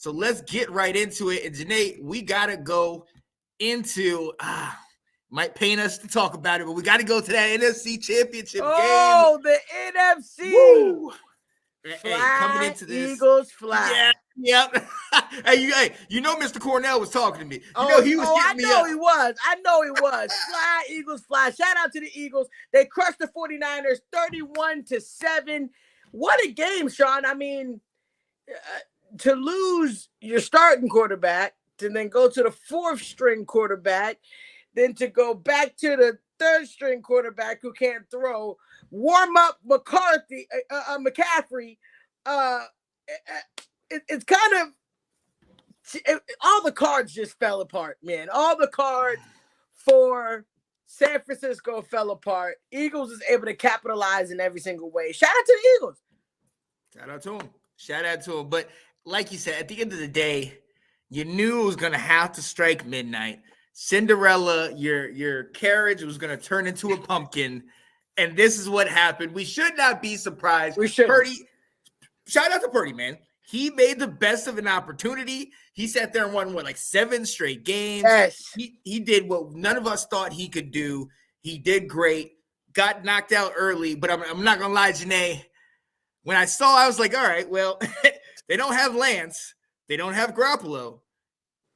So let's get right into it. And Janae, we got to go into, might pain us to talk about it, but we got to go to that NFC Championship game. Oh, the NFC. Woo! Fly, hey, coming into this. Eagles fly. Yeah. Yep. hey, you know Mr. Cornell was talking to me. You know he was getting me up. He was. I know he was. Fly, Eagles fly. Shout out to the Eagles. They crushed the 49ers 31-7. What a game, Sean. I mean, to lose your starting quarterback, to then go to the fourth string quarterback, then to go back to the third string quarterback who can't throw, warm up McCaffrey. It's kind of all the cards just fell apart, man. All the cards for San Francisco fell apart. Eagles is able to capitalize in every single way. Shout out to the Eagles. Shout out to him. But like you said, at the end of the day, you knew it was going to have to strike midnight. Cinderella, your carriage was going to turn into a pumpkin. And this is what happened. We should not be surprised. We should. Purdy, shout out to Purdy, man. He made the best of an opportunity. He sat there and won, like 7 straight games. Yes. He did what none of us thought he could do. He did great. Got knocked out early, but I'm not going to lie, Janae. When I saw, I was like, all right, well, they don't have Lance. They don't have Garoppolo.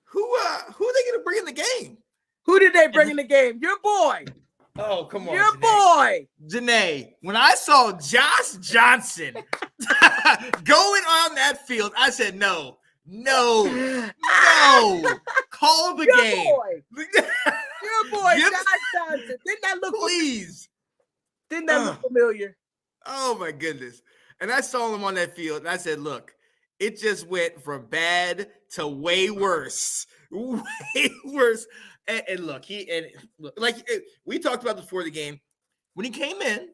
Who are they going to bring in the game? Who did they bring in the game? Your boy. Oh, come on, Your Janae. boy. Janae, when I saw Josh Johnson going on that field, I said, no. Call the game. Your boy, Josh Johnson. Didn't that look familiar? Oh, my goodness. And I saw him on that field, and I said, look, it just went from bad to way worse. Way worse. And look, we talked about this before the game. When he came in,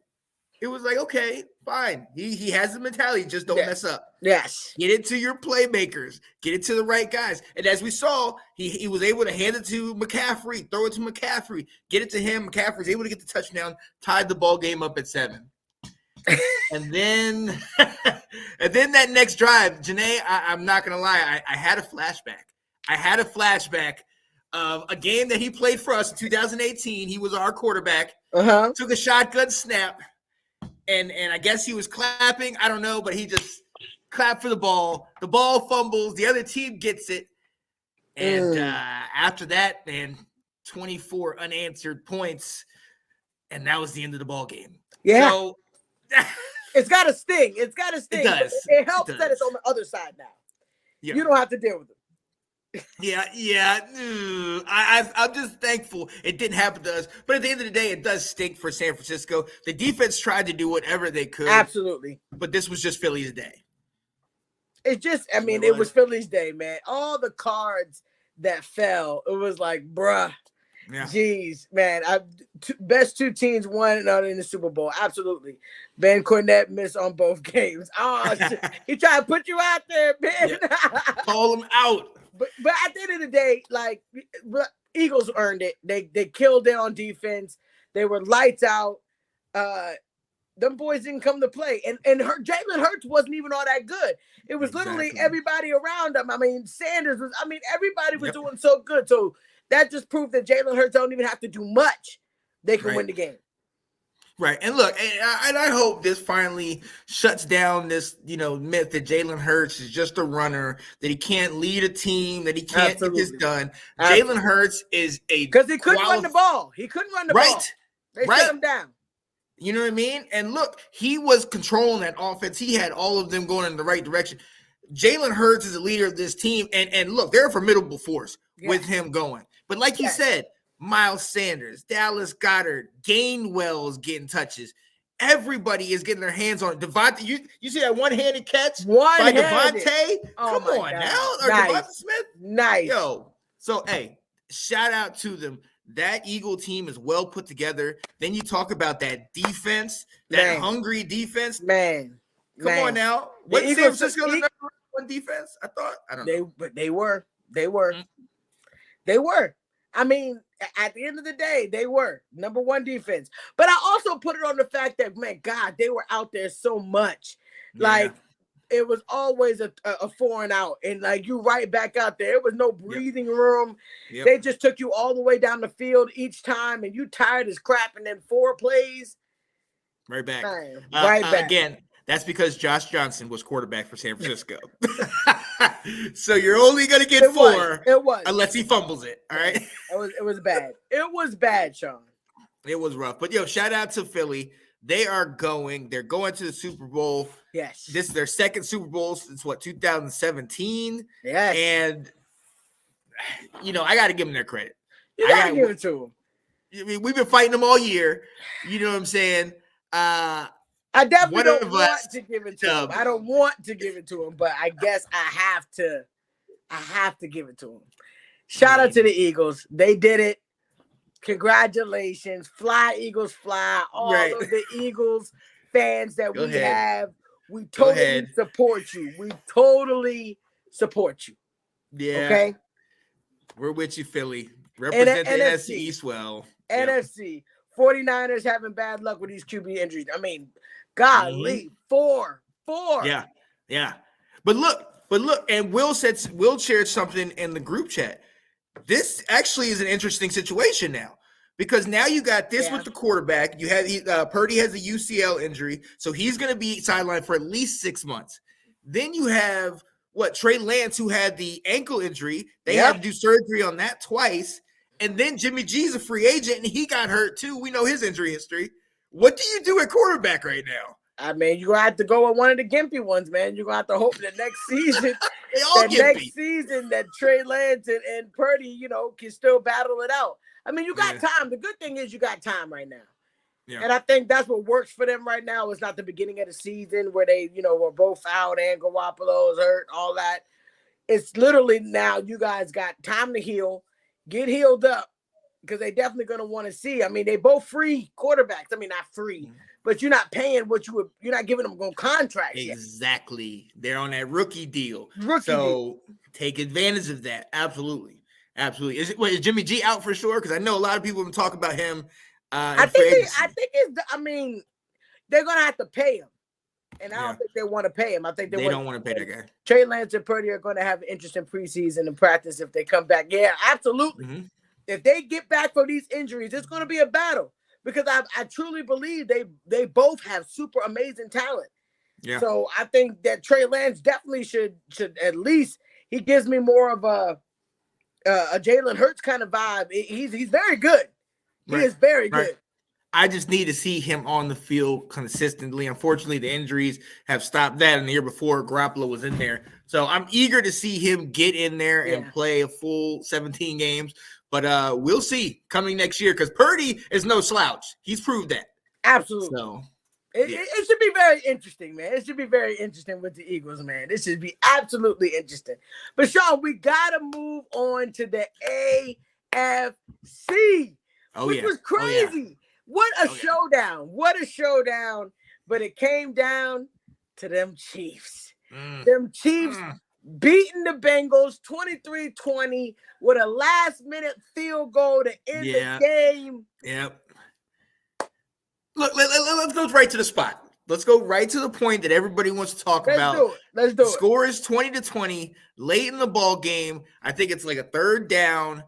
it was like, okay, fine. He has the mentality, just don't mess up. Yes. Get it to your playmakers. Get it to the right guys. And as we saw, he was able to hand it to McCaffrey, throw it to McCaffrey, get it to him. McCaffrey was able to get the touchdown, tied the ball game up at 7. and then that next drive, Janae, I'm not going to lie, I had a flashback. Of a game that he played for us in 2018. He was our quarterback. Took a shotgun snap, and I guess he was clapping. I don't know, but he just clapped for the ball. The ball fumbles. The other team gets it. And after that, man, 24 unanswered points, and that was the end of the ball game. Yeah. So it's got to sting. It does. It helps that it's on the other side now. Yeah. You don't have to deal with it. Yeah. I'm just thankful it didn't happen to us. But at the end of the day, it does stink for San Francisco. The defense tried to do whatever they could. Absolutely. But this was just Philly's day. It's just, it was Philly's day, man. All the cards that fell, it was like, bruh. Yeah. Geez, man. Best 2 teams won in the Super Bowl. Absolutely. Ben Cornette missed on both games. Oh, he tried to put you out there, man. Yeah. Call him out. But at the end of the day, like, Eagles earned it. They killed it on defense. They were lights out. Them boys didn't come to play. And Jalen Hurts wasn't even all that good. It was literally everybody around him. I mean, Sanders was, everybody was doing so good. So that just proved that Jalen Hurts don't even have to do much. They can win the game. Right. And look, and I hope this finally shuts down this, myth that Jalen Hurts is just a runner, that he can't lead a team, that he can't get this done. Jalen Hurts is because he couldn't run the ball. He couldn't run the ball. They shut him down. You know what I mean? And look, he was controlling that offense. He had all of them going in the right direction. Jalen Hurts is the leader of this team. And look, they're a formidable force with him going. But like you said, Miles Sanders, Dallas Goedert, Gainwell's getting touches. Everybody is getting their hands on it. Devontae, you see that one-handed catch by Devontae? Come on now. Or Devontae Smith? Nice. Yo, so, hey, shout out to them. That Eagle team is well put together. Then you talk about that defense, that hungry defense. Man. Come on now. What San Francisco the number one defense? I don't know. But they were. They were. I mean, at the end of the day, they were number one defense. But I also put it on the fact that, man, God, they were out there so much. Like, it was always a 4 and out, and like you right back out there. It was no breathing room. Yep. They just took you all the way down the field each time, and you tired as crap. And then 4 plays, right back. Man, right back again. That's because Josh Johnson was quarterback for San Francisco. So you're only going to get 4 unless he fumbles it. All right. It was bad. It was bad, Sean. It was rough. But shout out to Philly. They're going to the Super Bowl. Yes. This is their second Super Bowl since 2017. Yes. And I got to give them their credit. You got to give it to them. I mean, we've been fighting them all year. You know what I'm saying? I definitely don't want to give it to him. I don't want to give it to him, but I guess I have to give it to him. Shout out to the Eagles. They did it. Congratulations. Fly, Eagles, fly. All of the Eagles fans that we have, we totally support you. We totally support you. Yeah. Okay? We're with you, Philly. Represent the NFC East well. NFC. 49ers having bad luck with these QB injuries. I mean, golly, 4. Yeah. But look, and Will shared something in the group chat. This actually is an interesting situation now because now you got this with the quarterback. You have Purdy has a UCL injury, so he's going to be sidelined for at least 6 months. Then you have Trey Lance, who had the ankle injury. They had to do surgery on that twice. And then Jimmy G's a free agent, and he got hurt too. We know his injury history. What do you do at quarterback right now? I mean, you're going to have to go with one of the gimpy ones, man. You're going to have to hope that next season, that Trey Lance and Purdy, can still battle it out. I mean, you got time. The good thing is you got time right now. Yeah. And I think that's what works for them right now. It's not the beginning of the season where they, were both out and Garoppolo is hurt, all that. It's literally now you guys got time to heal. Get healed up because they definitely going to want to see. I mean, they both free quarterbacks. I mean, not free, but you're not paying you're not giving them contracts yet. Exactly. They're on that rookie deal. Take advantage of that. Absolutely. Is Jimmy G out for sure? Because I know a lot of people have been talking about him. They're going to have to pay him. And I don't think they want to pay him. I think they don't want to pay that guy. Trey Lance and Purdy are going to have an interesting preseason and practice if they come back. Yeah, absolutely. Mm-hmm. If they get back from these injuries, it's going to be a battle because I truly believe they both have super amazing talent. Yeah. So I think that Trey Lance definitely should at least he gives me more of a Jalen Hurts kind of vibe. He's very good. He is very good. I just need to see him on the field consistently. Unfortunately, the injuries have stopped that. And the year before, Garoppolo was in there. So I'm eager to see him get in there and play a full 17 games. But we'll see coming next year because Purdy is no slouch. He's proved that. Absolutely. So it should be very interesting, man. It should be very interesting with the Eagles, man. This should be absolutely interesting. But, Sean, we got to move on to the AFC, which was crazy. What a showdown. What a showdown. But it came down to them Chiefs. Them Chiefs beating the Bengals 23-20 with a last-minute field goal to end the game. Yep. Look, let's go right to the spot. Let's go right to the point that everybody wants to talk about. Let's do it. The score is 20-20 late in the ball game. I think it's like a third down.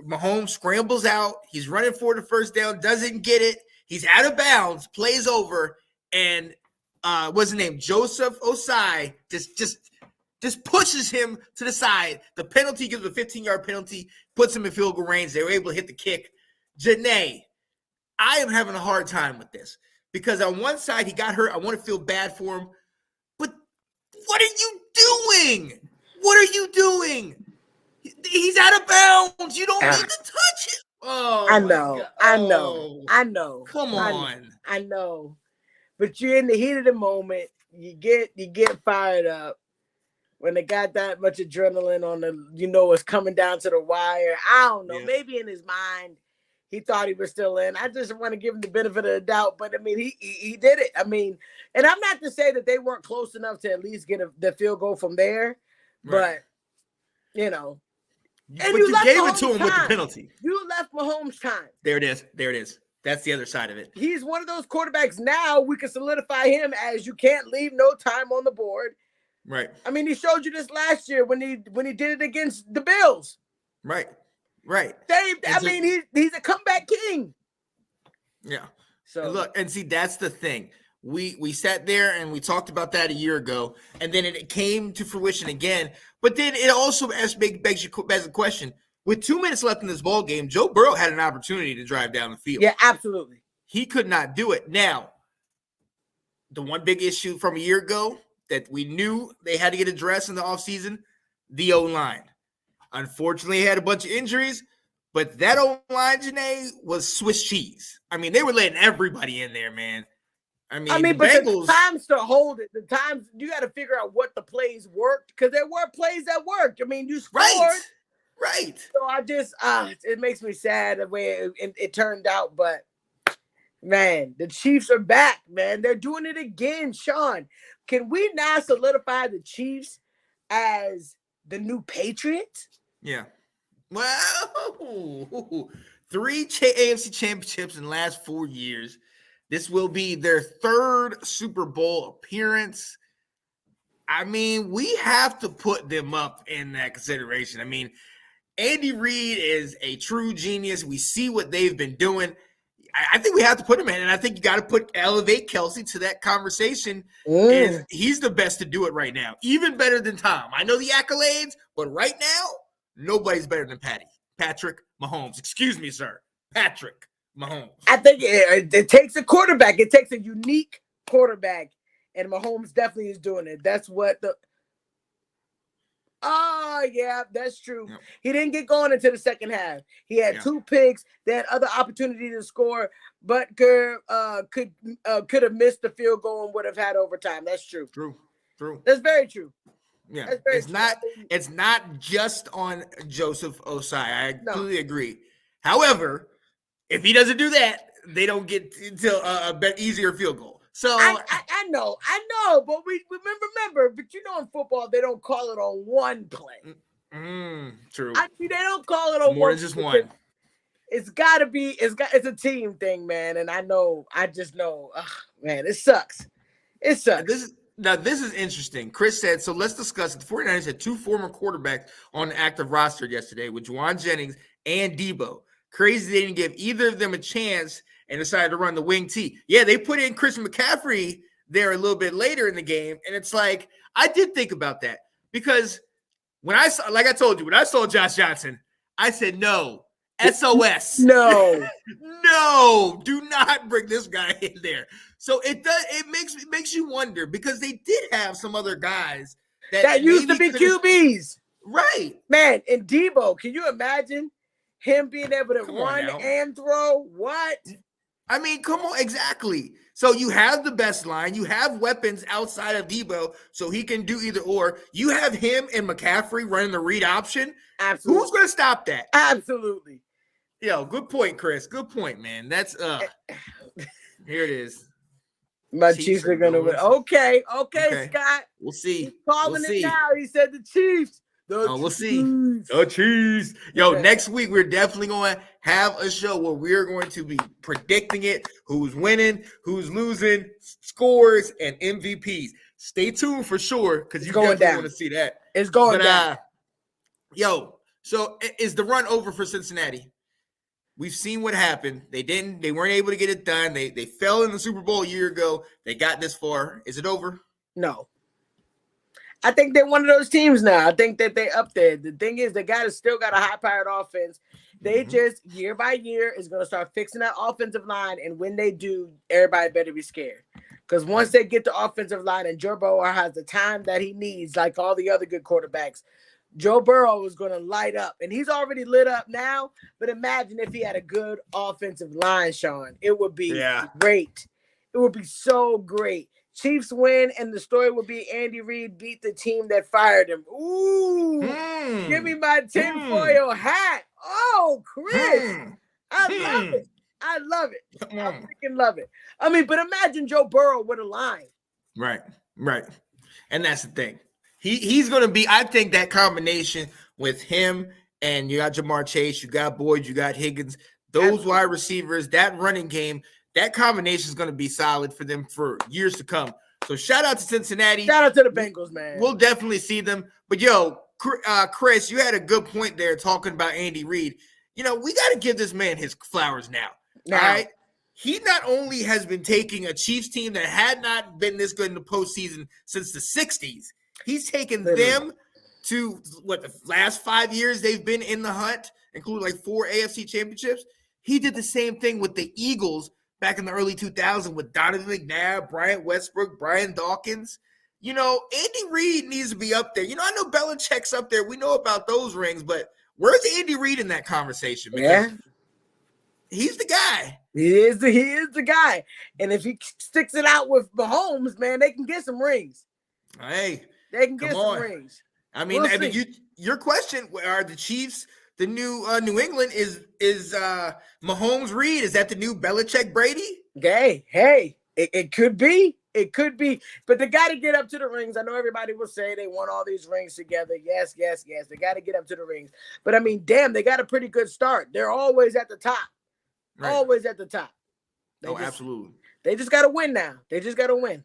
Mahomes scrambles out. He's running for the first down, doesn't get it. He's out of bounds, plays over, and what's his name? Joseph Osai just pushes him to the side. The penalty gives a 15-yard penalty, puts him in field goal range. They were able to hit the kick. Janae, I am having a hard time with this because on one side he got hurt. I want to feel bad for him, but what are you doing? What are you doing? He's out of bounds. You don't need to touch him. Oh, I know. Come on. I know. But you're in the heat of the moment. You get fired up when they got that much adrenaline on it's coming down to the wire. I don't know. Yeah. Maybe in his mind, he thought he was still in. I just want to give him the benefit of the doubt. But, I mean, he did it. I mean, and I'm not to say that they weren't close enough to at least get the field goal from there. Right. But, And you gave it to him with the penalty. You left Mahomes time. There it is. That's the other side of it. He's one of those quarterbacks now we can solidify him as you can't leave no time on the board. Right. I mean, he showed you this last year when he did it against the Bills. Right. Right. He's a comeback king. Yeah. So and look, and see, that's the thing. We sat there and we talked about that a year ago, and then it came to fruition again. But then it also begs the question: with 2 minutes left in this ball game, Joe Burrow had an opportunity to drive down the field. Yeah, absolutely. He could not do it. Now, the one big issue from a year ago that we knew they had to get addressed in the offseason, the O-line. Unfortunately, he had a bunch of injuries, but that O-line, Janae, was Swiss cheese. I mean, they were letting everybody in there, man. I mean, but Bengals, the times to hold it, the times you got to figure out what the plays worked, because there were plays that worked. I mean, you scored. Right. So I just, it makes me sad the way it turned out. But, man, the Chiefs are back, man. They're doing it again, Sean. Can we now solidify the Chiefs as the new Patriots? Yeah. Well, 3 AFC championships in the last 4 years. This will be their 3rd Super Bowl appearance. I mean, we have to put them up in that consideration. I mean, Andy Reid is a true genius. We see what they've been doing. I think we have to put him in, and I think you got to elevate Kelsey to that conversation. Is he's the best to do it right now, even better than Tom. I know the accolades, but right now, nobody's better than Patrick Mahomes. Excuse me, sir. Patrick Mahomes. I think it takes a quarterback. It takes a unique quarterback, and Mahomes definitely is doing it. That's what the. Oh, yeah, that's true. Yep. He didn't get going into the second half. He had 2 picks. They had other opportunities to score, but could have missed the field goal and would have had overtime. That's true. True. That's very true. Yeah, it's not just on Joseph Osai. I completely agree. However, if he doesn't do that, they don't get to a easier field goal. So I know, but we remember, but you know, in football they don't call it on one play. True. I mean, they don't call it on more than just one. It's got to be. It's a team thing, man. And I just know, man, it sucks. It sucks. This is interesting. Chris said, so let's discuss it. The 49ers had 2 former quarterbacks on the active roster yesterday with Juwan Jennings and Debo. Crazy they didn't give either of them a chance and decided to run the wing T. Yeah, they put in Christian McCaffrey there a little bit later in the game, and it's like, I did think about that because when I saw Josh Johnson, I said, no, SOS. No. No, do not bring this guy in there. So it makes you wonder because they did have some other guys that used to be QBs. Right. Man, and Debo, can you imagine him being able to run and throw? What? I mean, come on, exactly. So you have the best line. You have weapons outside of Debo, so he can do either or. You have him and McCaffrey running the read option. Absolutely. Who's going to stop that? Absolutely. Yo, good point, Chris. Good point, man. That's here it is. My Chiefs are going to win. Okay, Scott. We'll see. He's calling it now. He said the Chiefs. We'll see. The Chiefs. Yo, next week we're definitely going to have a show where we're going to be predicting it, who's winning, who's losing, scores, and MVPs. Stay tuned for sure because you definitely want to see that. It's going down. Yo, so is the run over for Cincinnati? We've seen what happened. They weren't able to get it done. They fell in the Super Bowl a year ago. They got this far. Is it over? No. I think they're one of those teams now. I think that they up there. The thing is, they still got a high-powered offense. They just, year by year, is going to start fixing that offensive line. And when they do, everybody better be scared. Because once they get the offensive line and Joe Burrow has the time that he needs, like all the other good quarterbacks, Joe Burrow is going to light up. And he's already lit up now. But imagine if he had a good offensive line, Sean. It would be great. It would be so great. Chiefs win, and the story will be Andy Reid beat the team that fired him. Ooh, give me my tinfoil hat. Oh, Chris, I love it. I freaking love it. I mean, but imagine Joe Burrow with a line. Right. And that's the thing. He's going to be, I think that combination with him and you got Jamar Chase, you got Boyd, you got Higgins, those wide receivers, that running game, that combination is going to be solid for them for years to come. So shout out to Cincinnati. Shout out to the Bengals, man. We'll definitely see them. But Chris, you had a good point there talking about Andy Reid. We got to give this man his flowers now. All right. He not only has been taking a Chiefs team that had not been this good in the postseason since the 60s, he's taken them to the last 5 years they've been in the hunt, including like 4 AFC championships. He did the same thing with the Eagles back in the early 2000s with Donovan McNabb, Bryant Westbrook, Brian Dawkins. Andy Reid needs to be up there. I know Belichick's up there. We know about those rings, but where's Andy Reid in that conversation? Because he's the guy. He is the guy. And if he sticks it out with Mahomes, man, they can get some rings. Hey, they can get some rings. I mean, your question: are the Chiefs the new New England? Is Mahomes Reid? Is that the new Belichick Brady? Hey, it could be. It could be, but they got to get up to the rings. I know everybody will say they won all these rings together. Yes. They got to get up to the rings. But I mean, damn, they got a pretty good start. They're always at the top. Right. Always at the top. Absolutely. They just got to win now. They just got to win.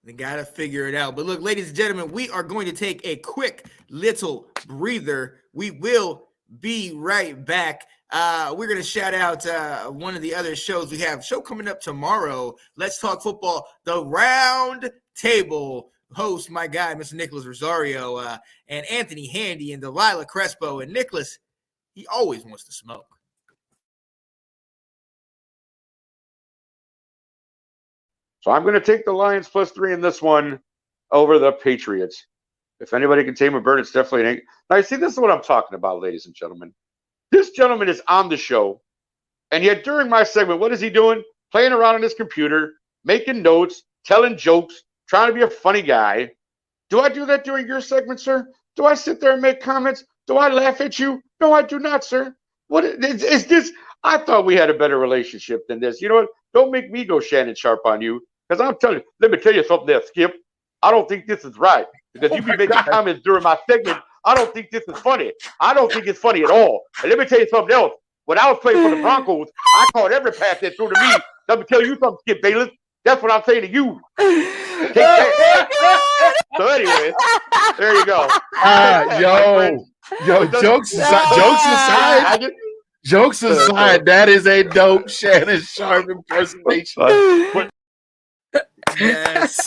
They got to figure it out. But look, ladies and gentlemen, we are going to take a quick little breather. We will be right back. We're going to shout out one of the other shows. We have a show coming up tomorrow. Let's Talk Football, the Round Table. Host, my guy, Mr. Nicholas Rosario, and Anthony Handy and Delilah Crespo. And Nicholas, he always wants to smoke. So I'm going to take the Lions +3 in this one over the Patriots. If anybody can tame a bird, it's definitely an. Now, see, this is what I'm talking about, ladies and gentlemen. This gentleman is on the show, and yet during my segment, what is he doing? Playing around on his computer, making notes, telling jokes, trying to be a funny guy. Do I do that during your segment, sir? Do I sit there and make comments? Do I laugh at you? No, I do not, sir. What is this? I thought we had a better relationship than this. You know what? Don't make me go Shannon Sharp on you, because I'm telling you, let me tell you something there, Skip. I don't think this is right, because you be making comments during my segment. I don't think this is funny. I don't think it's funny at all. And let me tell you something else. When I was playing for the Broncos, I caught every pass that threw to me. Let me tell you something, Skip Bayless. That's what I'm saying to you. Take that. So anyway, there you go. Jokes aside, that is a dope Shannon Sharp impersonation. Yes.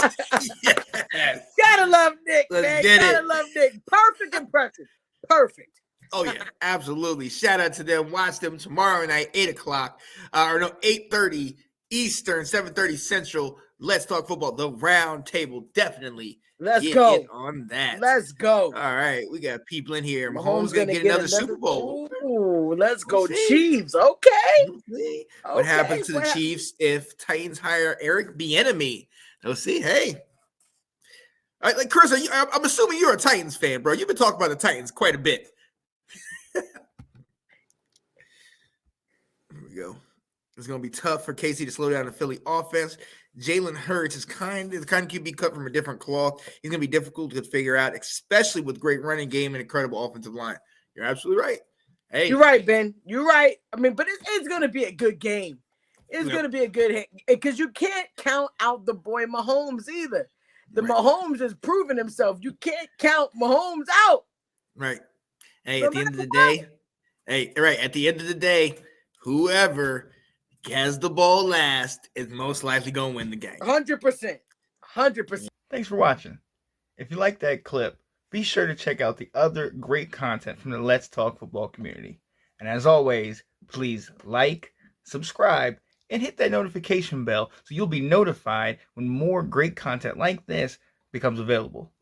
Gotta love Nick, man. Gotta love Nick. Perfect impression. Perfect. Oh, yeah, absolutely. Shout out to them. Watch them tomorrow night, 8:30 Eastern, 7:30 Central. Let's Talk Football, the Round Table. Definitely let's go on that. Let's go. All right, we got people in here. Mahomes gonna get another Super Bowl. Ooh, let's go Chiefs. Okay. What happens to the Chiefs if Titans hire Eric Bieniemy? We'll see. Hey. All right, like Chris, I'm assuming you're a Titans fan, bro. You've been talking about the Titans quite a bit. Here we go. It's going to be tough for KC to slow down the Philly offense. Jalen Hurts is kind of QB cut from a different cloth. He's going to be difficult to figure out, especially with great running game and incredible offensive line. You're absolutely right. Hey, you're right, Ben. You're right. I mean, but it's going to be a good game. It's going to be a good hit because you can't count out the boy Mahomes either. Mahomes has proven himself. You can't count Mahomes out. Right. Hey, at the end of the day, whoever has the ball last is most likely going to win the game. 100%. 100%. Thanks for watching. If you like that clip, be sure to check out the other great content from the Let's Talk Football community. And as always, please like, subscribe, and hit that notification bell so you'll be notified when more great content like this becomes available.